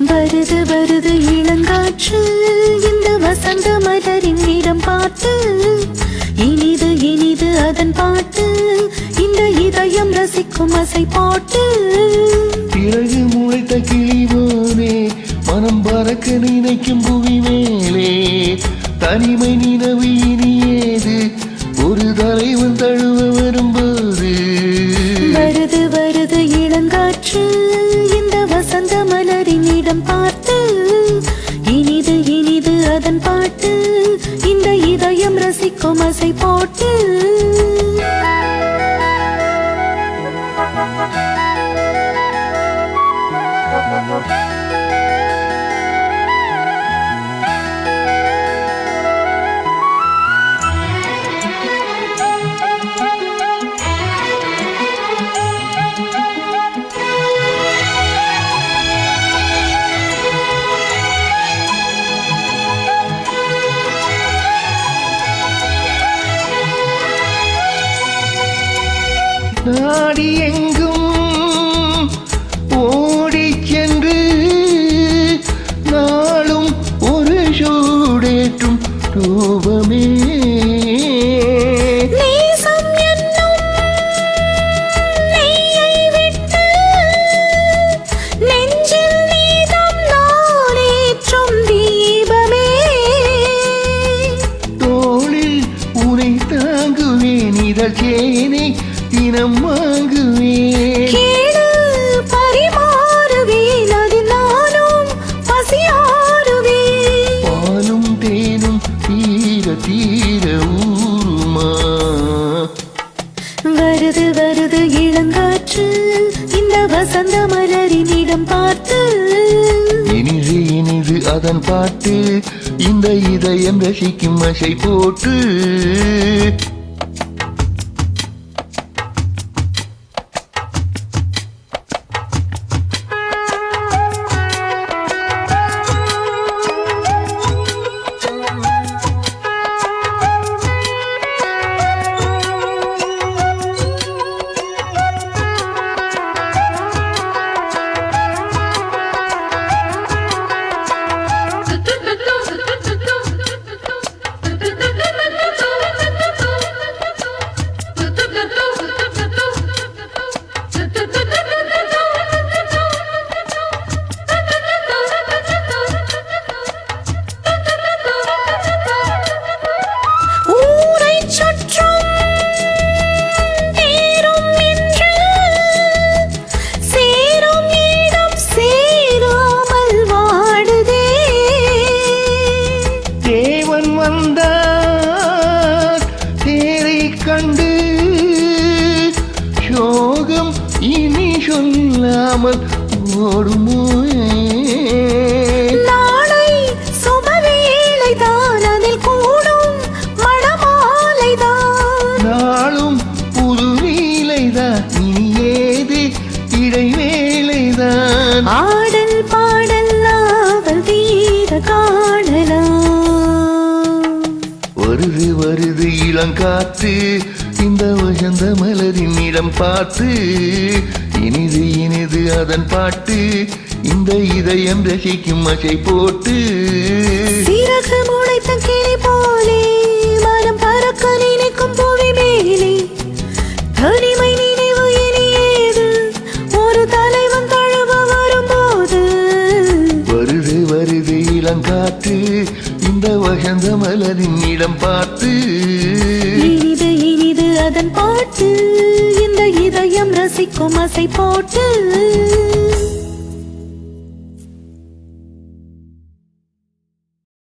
வருது வருது இளங்காற்று இந்த வசந்த மலரின் இடம் பார்த்து இனிது இனிது அதன் பாட்டு இந்த இதயம் ரசிக்கும் அசை போட்டு பிறகு முளைத்த கிளிவோனே மனம் பறக்க நினைக்கும் புவி மேலே தனிமை நினைவு இனி ஏது ஒரு தலைவன் தழுவ வரும்போது வருது வருது இளங்காற்று இந்த வசந்த மலரின் இடம் பார்த்து இனிது இனிது அதன் பாட்டு இந்த இதயம் ரசிக்கும் அசை போட்டு நாடி எங்கும் ஓடி சென்று நாளும் ஒரு சூடேற்றும் ரூபமே தோளில் உனை தாங்குவேன் இதழ் சேனை தினம் வாங்குவேன் பாலும் தேனும் தீர தீர ஊருமா வருது வருது இளங்காற்று இந்த வசந்த மலரின் இடம் பார்த்து இனிது இனிது அதன் பாட்டு இந்த இதயம் ரசிக்கும் அசை போட்டு கண்டு சோகம் இனி சொல்லாமல் ஓடுமோ நாளை சுபவேளைதான் அதில் கூடும் மணமாலைதான் நாளும் புது வேலைதான் இனி ஏது இடைவேளைதான் ஆடல் பாடல் ஆவல் தீர காணலாம் வருது வருது இளங்காற்று இந்த வசந்த மலரின் இடம் பார்த்து இனிது இனிது அதன் பாட்டு இந்த இதயம் ரசிக்கும் அசை போட்டு சிறகு முளைத்த கிளி போலே மனம் பறக்க நினைக்கும் புவி மேலே தனிமை நினைவு இனி ஏது ஒரு தலைவன் தழுவ வரும்போது வருது வருது இளங்காற்று இந்த வசந்த மலரின் இடம் பார்த்து இனிது இனிது அதன் பாட்டு இந்த இதயம் ரசிக்கும் அசை போட்டு